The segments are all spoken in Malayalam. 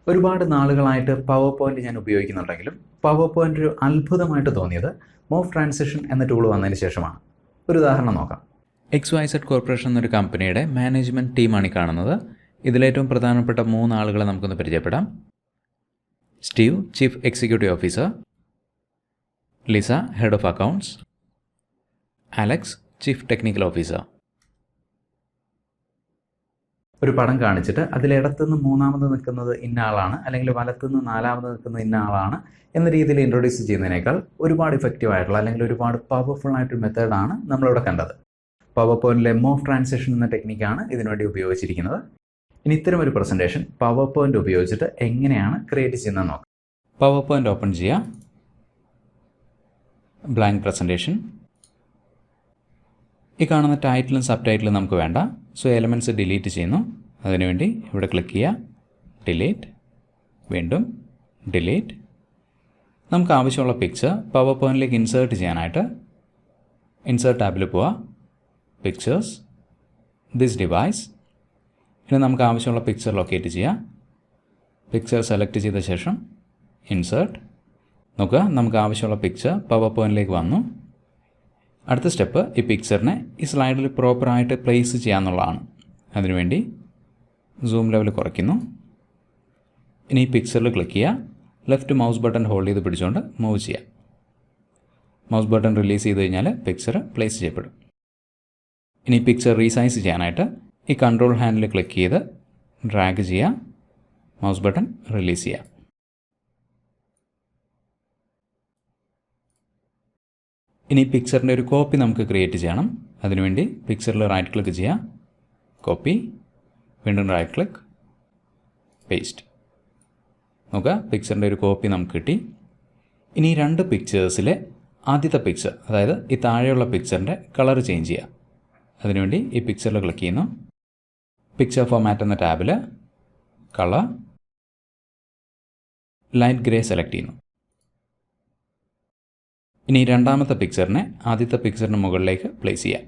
ഒരുപാട് നാളുകളായിട്ട് പവർ പോയിന്റ് ഞാൻ ഉപയോഗിക്കുന്നുണ്ടെങ്കിലും പവർ പോയിന്റ് ഒരു അത്ഭുതമായിട്ട് തോന്നിയത് മോർഫ് ട്രാൻസിഷൻ എന്ന ടൂൾ വന്നതിന് ശേഷമാണ്. ഒരു ഉദാഹരണം നോക്കാം. XYZ കോർപ്പറേഷൻ എന്നൊരു കമ്പനിയുടെ മാനേജ്മെൻറ്റ് ടീമാണ് ഈ കാണുന്നത്. ഇതിലേറ്റവും പ്രധാനപ്പെട്ട 3 ആളുകളെ നമുക്കൊന്ന് പരിചയപ്പെടാം. Steve, chief executive officer; Lisa, head of accounts; Alex, chief technical officer. ഒരു പടം കാണിച്ചിട്ട് അതിലിടത്തുനിന്ന് 3ാമത് നിൽക്കുന്നത് ഇന്ന ആളാണ്, അല്ലെങ്കിൽ വലത്തുനിന്ന് 4ാമത് നിൽക്കുന്നത് ഇന്ന ആളാണ് എന്ന രീതിയിൽ ഇൻട്രൊഡ്യൂസ് ചെയ്യുന്നതിനേക്കാൾ ഒരുപാട് ഇഫക്റ്റീവ് ആയിട്ടുള്ള അല്ലെങ്കിൽ ഒരുപാട് പവർഫുൾ ആയിട്ടൊരു മെത്തേഡാണ് നമ്മളിവിടെ കണ്ടത്. പവർ പോയിന്റിലെ മോർഫ് ട്രാൻസിഷൻ എന്ന ടെക്നിക്കാണ് ഇതിനുവേണ്ടി ഉപയോഗിച്ചിരിക്കുന്നത്. ഇനി ഇത്തരം ഒരു പ്രസൻറ്റേഷൻ പവർ പോയിന്റ് ഉപയോഗിച്ചിട്ട് എങ്ങനെയാണ് ക്രിയേറ്റ് ചെയ്യുന്നത് നോക്കാം. പവർ പോയിന്റ് ഓപ്പൺ ചെയ്യാം. Blank presentation. ഈ കാണുന്ന ടൈറ്റിലും സബ് ടൈറ്റിലും നമുക്ക് വേണ്ട. സോ എലമെൻറ്റ്സ് ഡിലീറ്റ് ചെയ്യുന്നു. അതിനുവേണ്ടി ഇവിടെ ക്ലിക്ക് ചെയ്യുക, ഡിലീറ്റ്, വീണ്ടും ഡിലീറ്റ്. നമുക്ക് ആവശ്യമുള്ള പിക്ചർ പവർ പോയിന്റിലേക്ക് ഇൻസേർട്ട് ചെയ്യാനായിട്ട് ഇൻസേർട്ട് ടാബിൽ പോവുക, പിക്ചേഴ്സ്, ദിസ് ഡിവൈസ്. ഇനി നമുക്ക് ആവശ്യമുള്ള പിക്ചർ ലൊക്കേറ്റ് ചെയ്യുക. പിക്ചർ സെലക്ട് ചെയ്ത ശേഷം ഇൻസേർട്ട്. നോക്കുക, നമുക്ക് ആവശ്യമുള്ള പിക്ചർ പവർ പോയിന്റിലേക്ക് വന്നു. അടുത്ത സ്റ്റെപ്പ് ഈ പിക്ചറിനെ ഈ സ്ലൈഡിൽ പ്രോപ്പറായിട്ട് പ്ലേസ് ചെയ്യാന്നുള്ളതാണ്. അതിനുവേണ്ടി സൂം ലെവൽ കുറയ്ക്കുന്നു. ഇനി ഈ പിക്ചറിൽ ക്ലിക്ക് ചെയ്യുക, ലെഫ്റ്റ് മൗസ് ബട്ടൺ ഹോൾഡ് ചെയ്ത് പിടിച്ചുകൊണ്ട് മൂവ് ചെയ്യുക. മൗസ് ബട്ടൺ റിലീസ് ചെയ്ത് കഴിഞ്ഞാൽ പിക്ചർ പ്ലേസ് ചെയ്യപ്പെടും. ഇനി പിക്ചർ റീസൈസ് ചെയ്യാനായിട്ട് ഈ കൺട്രോൾ ഹാൻഡിൽ ക്ലിക്ക് ചെയ്ത് ഡ്രാഗ് ചെയ്യുക, മൗസ് ബട്ടൺ റിലീസ് ചെയ്യുക. ഇനി പിക്ചറിൻ്റെ ഒരു കോപ്പി നമുക്ക് ക്രിയേറ്റ് ചെയ്യണം. അതിനുവേണ്ടി പിക്ചറിൽ റൈറ്റ് ക്ലിക്ക് ചെയ്യുക, കോപ്പി, വീണ്ടും റൈറ്റ് ക്ലിക്ക്, പേസ്റ്റ്. നോക്കുക, പിക്ചറിൻ്റെ ഒരു കോപ്പി നമുക്ക് കിട്ടി. ഇനി 2 പിക്ചേഴ്സിലെ ആദ്യത്തെ പിക്ചർ, അതായത് ഈ താഴെയുള്ള പിക്ചറിൻ്റെ കളർ ചേഞ്ച് ചെയ്യുക. അതിനുവേണ്ടി ഈ പിക്ചറിൽ ക്ലിക്ക് ചെയ്യുന്നു. പിക്ചർ ഫോർമാറ്റ് എന്ന ടാബിൽ കളർ ലൈറ്റ് ഗ്രേ സെലക്ട് ചെയ്യുന്നു. ഇനി 2ാമത്തെ പിക്ചറിനെ ആദ്യത്തെ പിക്ചറിന് മുകളിലേക്ക് പ്ലേസ് ചെയ്യാം.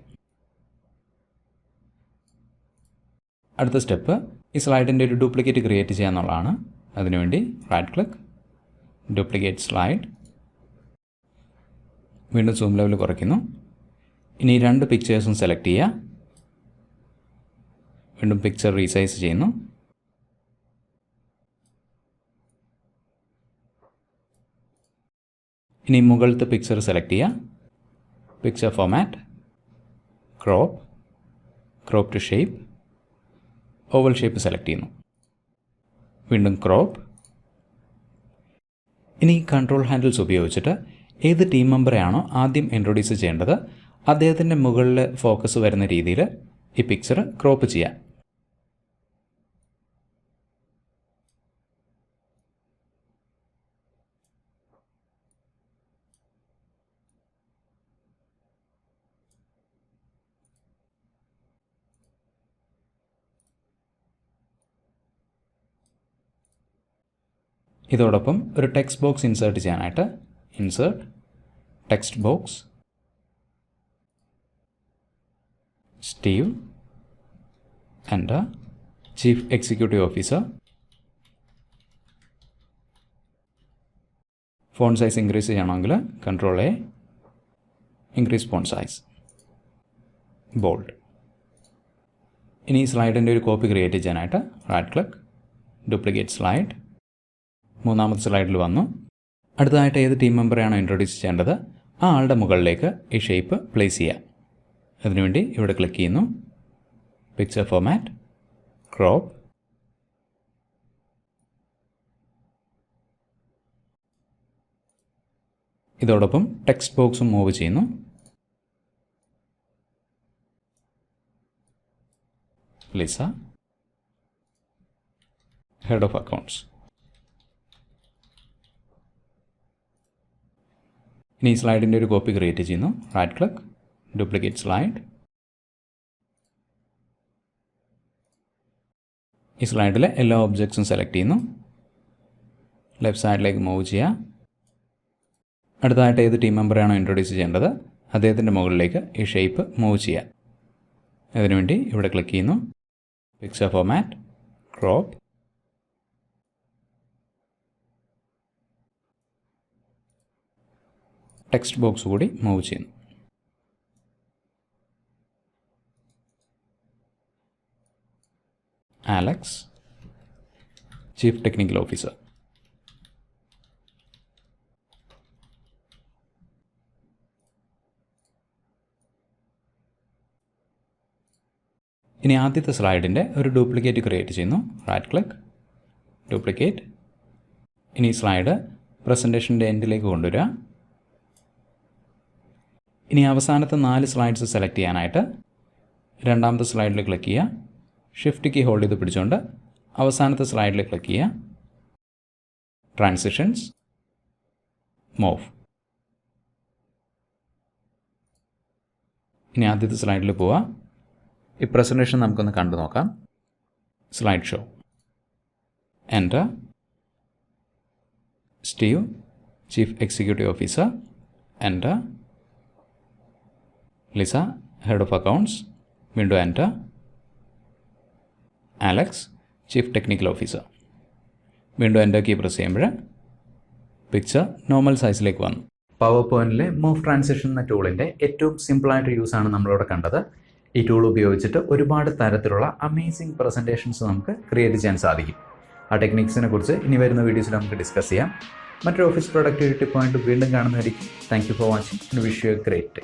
അടുത്ത സ്റ്റെപ്പ് ഈ സ്ലൈഡിൻ്റെ ഒരു ഡ്യൂപ്ലിക്കേറ്റ് ക്രിയേറ്റ് ചെയ്യുക എന്നുള്ളതാണ്. അതിനുവേണ്ടി റൈറ്റ് ക്ലിക്ക്, ഡ്യൂപ്ലിക്കേറ്റ് സ്ലൈഡ്, വീണ്ടും സൂം ലെവൽ കുറയ്ക്കുന്നു. ഇനി 2 പിക്ചേഴ്സും സെലക്ട് ചെയ്യുക. വീണ്ടും പിക്ചർ റീസൈസ് ചെയ്യുന്നു. ഇനി മുകളിലത്തെ പിക്ചർ സെലക്ട് ചെയ്യുക. Picture format, crop, crop to shape, oval shape select ചെയ്യുന്നു. വീണ്ടും ക്രോപ്പ്. ഇനി കൺട്രോൾ ഹാൻഡിൽസ് ഉപയോഗിച്ചിട്ട് ഏത് ടീം മെമ്പറെയാണോ ആദ്യം ഇൻട്രൊഡ്യൂസ് ചെയ്യേണ്ടത് അദ്ദേഹത്തിൻ്റെ മുകളിൽ ഫോക്കസ് വരുന്ന രീതിയിൽ ഈ പിക്ചർ ക്രോപ്പ് ചെയ്യാം. ഇതോടൊപ്പം ഒരു ടെക്സ്റ്റ് ബോക്സ് ഇൻസേർട്ട് ചെയ്യാനായിട്ട് insert, text box, Steve, enter, chief executive officer. Font size increase ചെയ്യണമെങ്കിൽ control A, increase font size, bold. ഇനി ഈ സ്ലൈഡിൻ്റെ ഒരു കോപ്പി ക്രിയേറ്റ് ചെയ്യാനായിട്ട് റൈറ്റ് ക്ലിക്ക്, ഡ്യൂപ്ലിക്കേറ്റ് സ്ലൈഡ്. 3ാമത്തെ സ്ലൈഡിൽ വന്നു. അടുത്തതായിട്ട് ഏത് ടീം മെമ്പറെയാണോ ഇൻട്രൊഡ്യൂസ് ചെയ്യേണ്ടത് ആ ആളുടെ മുകളിലേക്ക് ഈ ഷേപ്പ് പ്ലേസ് ചെയ്യുക. അതിനുവേണ്ടി ഇവിടെ ക്ലിക്ക് ചെയ്യുന്നു, പിക്ചർ ഫോർമാറ്റ്, ക്രോപ്പ്, ഇതോടൊപ്പം ടെക്സ്റ്റ് ബോക്സും മൂവ് ചെയ്യുന്നു. Lisa, head of accounts. ഇനി ഈ സ്ലൈഡിൻ്റെ ഒരു കോപ്പി ക്രിയേറ്റ് ചെയ്യുന്നു. Right click, duplicate slide. ഈ സ്ലൈഡിലെ എല്ലാ ഒബ്ജക്ട്സും സെലക്ട് ചെയ്യുന്നു. ലെഫ്റ്റ് സൈഡിലേക്ക് മൂവ് ചെയ്യുക. അടുത്തതായിട്ട് ഏത് ടീം മെമ്പറെയാണോ ഇൻട്രൊഡ്യൂസ് ചെയ്യേണ്ടത് അദ്ദേഹത്തിൻ്റെ മുകളിലേക്ക് ഈ ഷേപ്പ് മൂവ് ചെയ്യുക. അതിനുവേണ്ടി ഇവിടെ ക്ലിക്ക് ചെയ്യുന്നു, picture format, crop, text box കൂടി മൂവ് ചെയ്യുന്നു. Alex, chief technical officer. ഇനി ആദ്യത്തെ സ്ലൈഡിൻ്റെ ഒരു ഡ്യൂപ്ലിക്കേറ്റ് ക്രിയേറ്റ് ചെയ്യുന്നു. Right click, duplicate. ഇനി സ്ലൈഡ് പ്രസൻറ്റേഷൻ്റെ എൻഡിലേക്ക് കൊണ്ടുവരിക. ഇനി അവസാനത്തെ 4 സ്ലൈഡ്സ് സെലക്ട് ചെയ്യാനായിട്ട് രണ്ടാമത്തെ സ്ലൈഡിൽ ക്ലിക്ക് ചെയ്യുക. ഷിഫ്റ്റ് കീ ഹോൾഡ് ചെയ്ത് പിടിച്ചുകൊണ്ട് അവസാനത്തെ സ്ലൈഡിൽ ക്ലിക്ക് ചെയ്യുക. Transitions, morph. ഇനി ആദ്യത്തെ സ്ലൈഡിൽ പോവുക. ഈ പ്രസൻറ്റേഷൻ നമുക്കൊന്ന് കണ്ടു നോക്കാം. Slide show. Enter. Steve, chief executive officer. Enter. Lisa, head of accounts. വീണ്ടും enter. Alex, chief technical officer. വീണ്ടും എൻ്റർ കീ പ്രസ് ചെയ്യുമ്പോൾ പിക്ചർ നോർമൽ സൈസിലേക്ക് വന്നു. പവർ പോയിന്റിലെ മോർഫ് ട്രാൻസിഷൻ എന്ന ടൂളിൻ്റെ ഏറ്റവും സിമ്പിളായിട്ട് യൂസാണ് നമ്മളിവിടെ കണ്ടത്. ഈ ടൂൾ ഉപയോഗിച്ചിട്ട് ഒരുപാട് തരത്തിലുള്ള അമേസിംഗ് പ്രസൻറ്റേഷൻസ് നമുക്ക് ക്രിയേറ്റ് ചെയ്യാൻ സാധിക്കും. ആ ടെക്നിക്സിനെ കുറിച്ച് ഇനി വരുന്ന വീഡിയോസിൽ നമുക്ക് ഡിസ്കസ് ചെയ്യാം. മറ്റൊരു ഓഫീസ് പ്രൊഡക്ടിവിറ്റി പോയിന്റ് വീണ്ടും കാണുന്നതായിരിക്കും. Thank you for watching and wish you a great day.